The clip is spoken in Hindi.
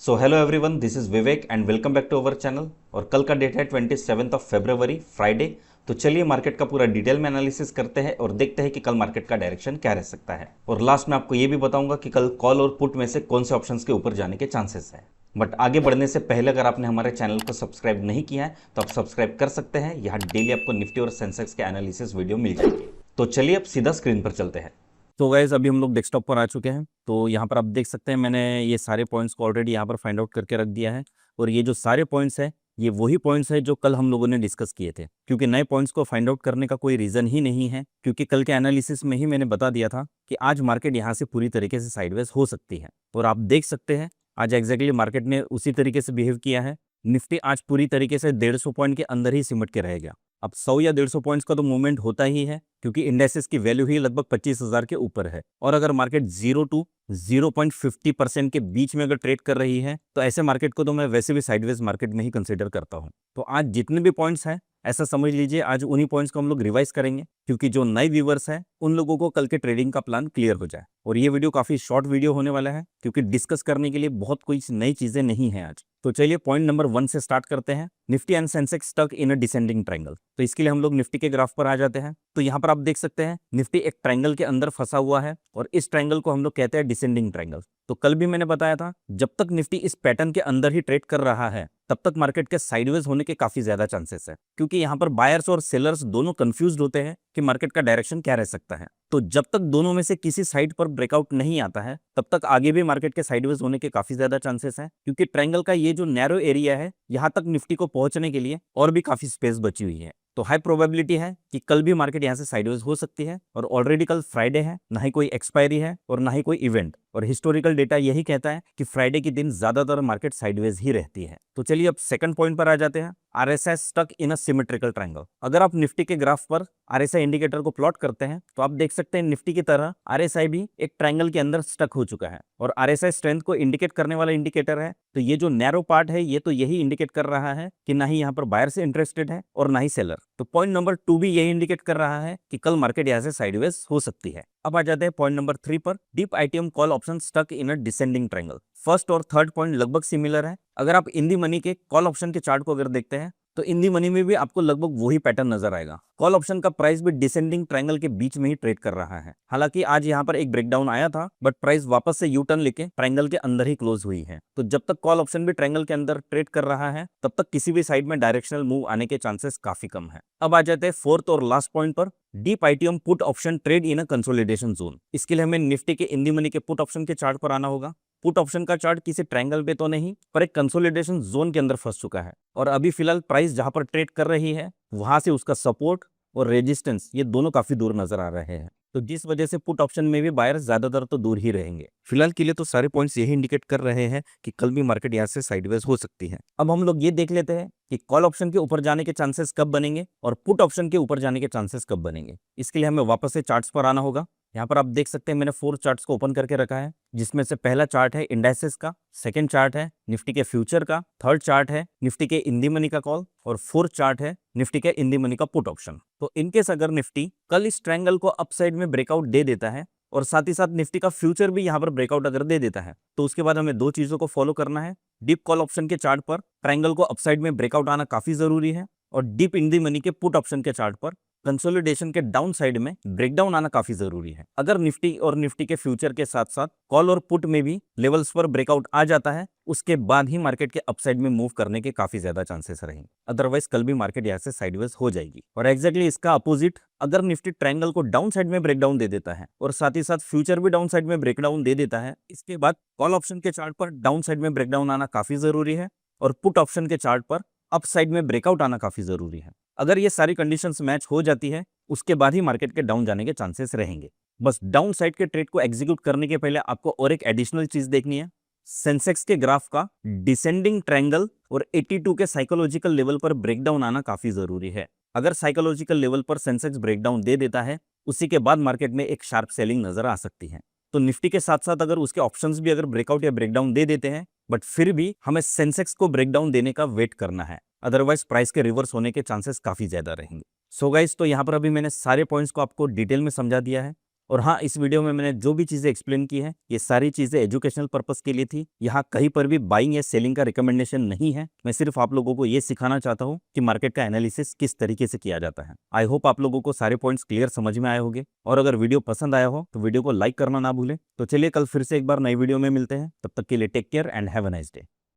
So hello everyone, this is Vivek and welcome back to our channel. और कल का डेट है 27 फ्राइडे। तो चलिए मार्केट का पूरा डिटेल में एनालिसिस करते हैं और देखते हैं कि कल मार्केट का डायरेक्शन क्या रह सकता है। और लास्ट में आपको ये भी बताऊंगा कि कल कॉल और पुट में से कौन से ऑप्शंस के ऊपर जाने के चांसेस है। बट आगे बढ़ने से पहले अगर आपने हमारे चैनल को सब्सक्राइब नहीं किया है तो आप सब्सक्राइब कर सकते हैं। यहाँ डेली आपको निफ्टी और सेंसेक्स के एनालिसिस वीडियो मिल जाएंगे। तो चलिए अब सीधा स्क्रीन पर चलते हैं। तो गाइज अभी हम लोग डेस्कटॉप पर आ चुके हैं। तो यहाँ पर आप देख सकते हैं मैंने ये सारे पॉइंट्स को ऑलरेडी यहाँ पर फाइंड आउट करके रख दिया है। और ये जो सारे पॉइंट्स हैं ये वही पॉइंट्स हैं जो कल हम लोगों ने डिस्कस किए थे, क्योंकि नए पॉइंट्स को फाइंड आउट करने का कोई रीज़न ही नहीं है, क्योंकि कल के एनालिसिस में ही मैंने बता दिया था कि आज मार्केट यहाँ से पूरी तरीके से साइडवेज हो सकती है। और आप देख सकते हैं आज एग्जैक्टली मार्केट ने उसी तरीके से बिहेव किया है। निफ्टी आज पूरी तरीके से 150 पॉइंट के अंदर ही सिमट के रहेगा। अब 100 या 150 पॉइंट्स का तो मूवमेंट होता ही है, क्योंकि इंडेक्सेस की वैल्यू ही लगभग 25,000 के ऊपर है। और अगर मार्केट 0 टू 0.50% के बीच में अगर ट्रेड कर रही है तो ऐसे मार्केट को तो मैं वैसे भी साइडवेज मार्केट में ही कंसीडर करता हूं। तो आज जितने भी पॉइंट्स हैं ऐसा समझ लीजिए आज उन्हीं पॉइंट्स को हम लोग रिवाइज करेंगे, क्योंकि जो नए व्यूवर्स हैं उन लोगों को कल के ट्रेडिंग का प्लान क्लियर हो जाए। और ये वीडियो काफी शॉर्ट वीडियो होने वाला है, क्योंकि डिस्कस करने के लिए बहुत कोई नई चीजें नहीं है आज। तो चलिए पॉइंट नंबर 1 से स्टार्ट करते हैं। Nifty and Sensex stuck in a descending triangle. तो इसके लिए हम लोग निफ्टी के ग्राफ पर आ जाते हैं। तो यहाँ पर आप देख सकते हैं निफ्टी एक ट्रायंगल के अंदर फंसा हुआ है और इस ट्रायंगल को हम लोग कहते हैं डिसेंडिंग ट्रायंगल। तो कल भी मैंने बताया था जब तक निफ्टी इस पैटर्न के अंदर ही ट्रेड कर रहा है तब तक मार्केट के साइडवेज होने के काफी ज्यादा चांसेस है, क्योंकि यहाँ पर बायर्स और सेलर्स दोनों कंफ्यूज्ड होते हैं कि मार्केट का डायरेक्शन क्या रह सकता है। तो जब तक दोनों में से किसी साइड पर ब्रेकआउट नहीं आता है तब तक आगे भी मार्केट के साइडवेज होने के काफी ज्यादा चांसेस हैं, क्योंकि ट्रायंगल का ये जो नैरो एरिया है यहाँ तक निफ्टी को पहुंचने के लिए और भी काफी स्पेस बची हुई है। तो हाई प्रोबेबिलिटी है कि कल भी मार्केट यहाँ से साइडवेज हो सकती है। और ऑलरेडी कल फ्राइडे है, ना ही कोई एक्सपायरी है और ना ही कोई इवेंट। और हिस्टोरिकल डेटा यही कहता है कि फ्राइडे के दिन ज्यादातर मार्केट साइडवेज ही रहती है। तो चलिए अब सेकंड पॉइंट पर आ जाते हैं। RSI stuck in a symmetrical triangle. अगर आप निफ्टी के ग्राफ पर आरएसआई इंडिकेटर को प्लॉट करते हैं तो आप देख सकते हैं निफ्टी की तरह आरएसआई भी एक ट्रायंगल के अंदर स्टक हो चुका है। और आरएसआई स्ट्रेंथ को इंडिकेट करने वाला इंडिकेटर है। तो ये जो नैरो पार्ट है ये तो यही इंडिकेट कर रहा है कि ना ही यहाँ पर बायर से इंटरेस्टेड है और ना ही सेलर। तो पॉइंट नंबर 2 भी यही इंडिकेट कर रहा है कि कल मार्केट यहाँ से साइडवेज हो सकती है। अब आ जाते हैं पॉइंट नंबर 3 पर। Deep ITM call option stuck in a descending triangle. First और थर्ड पॉइंट लगभग सिमिलर है। अगर आप इन दी मनी के कॉल ऑप्शन के चार्ट को अगर देखते हैं तो इन दी मनी में भी आपको लगभग वही पैटर्न नजर आएगा। कॉल ऑप्शन का प्राइस भी डिसेंडिंग ट्रायंगल के बीच में ही ट्रेड कर रहा है। हालांकि आज यहाँ पर एक ब्रेकडाउन आया था, बट प्राइस वापस से यू टर्न लेके ट्रायंगल के अंदर ही क्लोज हुई है। तो जब तक कॉल ऑप्शन भी ट्रायंगल के अंदर ट्रेड कर रहा है तब तक किसी भी साइड में डायरेक्शनल मूव आने के चांसेस काफी कम है। अब आ जाते हैं फोर्थ और लास्ट पॉइंट पर। Deep ITM put option trade in a consolidation zone. इसके लिए हमें निफ्टी के इन दी मनी के पुट ऑप्शन के चार्ट पर आना होगा। पुट ऑप्शन का चार्ट किसी ट्रायंगल पे तो नहीं पर एक कंसोलिडेशन जोन के अंदर फंस चुका है। और अभी फिलहाल प्राइस जहां पर ट्रेड कर रही है वहां से उसका सपोर्ट और रेजिस्टेंस ये दोनों काफी दूर नजर आ रहे हैं। तो जिस वजह से पुट ऑप्शन में भी बायर्स ज्यादातर तो दूर ही रहेंगे। फिलहाल के लिए तो सारे पॉइंट्स यही इंडिकेट कर रहे हैं कि कल भी मार्केट यहाँ से साइडवेज हो सकती है। अब हम लोग ये देख लेते हैं कि कॉल ऑप्शन के ऊपर जाने के चांसेस कब बनेंगे और पुट ऑप्शन के ऊपर जाने के चांसेस कब बनेंगे। इसके लिए हमें वापस से चार्ट्स पर आना होगा। यहाँ पर आप देख सकते हैं मैंने 4 चार्ट्स को ओपन करके रखा है, जिसमें से पहला चार्ट है इंडाइसेस का, सेकंड चार्ट है निफ्टी के फ्यूचर का, थर्ड चार्ट है निफ्टी के इन दी मनी का कॉल और फोर्थ चार्ट है निफ्टी के इन दी मनी का पुट ऑप्शन। तो इनकेस अगर निफ्टी कल इस ट्रायंगल को अपसाइड में ब्रेकआउट दे देता है और साथ ही साथ निफ्टी का फ्यूचर भी यहाँ पर ब्रेकआउट अगर दे देता है तो उसके बाद हमें 2 चीजों को फॉलो करना है। डीप कॉल ऑप्शन के चार्ट पर ट्रायंगल को अपसाइड में ब्रेकआउट आना काफी जरूरी है और डीप इन दी मनी के पुट ऑप्शन के चार्ट पर कंसोलिडेशन के डाउन साइड में ब्रेकडाउन आना काफी जरूरी है। अगर निफ्टी और निफ्टी के फ्यूचर के साथ साथ कॉल और पुट में भी लेवल्स पर ब्रेकआउट आ जाता है उसके बाद ही मार्केट के अपसाइड में मूव करने के काफी ज्यादा चांसेस रहेंगे। अदरवाइज कल भी मार्केट यहाँ से साइडवेज हो जाएगी। और एग्जैक्टली इसका अपोजिट अगर निफ्टी ट्रायंगल को डाउन साइड में ब्रेकडाउन दे देता है और साथ ही साथ फ्यूचर भी डाउन साइड में ब्रेकडाउन दे देता है, इसके बाद कॉल ऑप्शन के चार्ट पर डाउन साइड में ब्रेकडाउन आना काफी जरूरी है और पुट ऑप्शन के चार्ट पर अप साइड में ब्रेकआउट आना काफी जरूरी है। अगर ये सारी कंडीशंस मैच हो जाती है उसके बाद ही मार्केट के डाउन जाने के चांसेस रहेंगे। बस डाउन साइड के ट्रेड को एग्जीक्यूट करने के पहले आपको और एक एडिशनल चीज देखनी है। सेंसेक्स के ग्राफ का डिसेंडिंग ट्रायंगल और 82 के साइकोलॉजिकल लेवल पर ब्रेकडाउन आना काफी जरूरी है। अगर साइकोलॉजिकल लेवल पर सेंसेक्स ब्रेकडाउन दे देता है उसी के बाद मार्केट में एक शार्प सेलिंग नजर आ सकती है। तो निफ्टी के साथ साथ अगर उसके ऑप्शंस भी अगर ब्रेकआउट या ब्रेकडाउन दे देते हैं बट फिर भी हमें सेंसेक्स को ब्रेकडाउन देने का वेट करना है, अदरवाइज प्राइस के रिवर्स होने के चांसेस काफी ज्यादा रहेंगे। सो गाइस, तो यहाँ पर अभी मैंने सारे पॉइंट्स को आपको डिटेल में समझा दिया है। और हाँ, इस वीडियो में मैंने जो भी चीज़ें एक्सप्लेन की है ये सारी चीज़ें एजुकेशनल पर्पस के लिए थी। यहाँ कहीं पर भी बाइंग या सेलिंग का रिकमेंडेशन नहीं है। मैं सिर्फ आप लोगों को ये सिखाना चाहता हूँ कि मार्केट का एनालिसिस किस तरीके से किया जाता है। आई होप आप लोगों को सारे पॉइंट्स क्लियर समझ में आए होंगे, और अगर वीडियो पसंद आया हो तो वीडियो को लाइक करना ना भूलें। तो चलिए कल फिर से एक बार नई वीडियो में मिलते हैं, तब तक के लिए take care and have a nice day.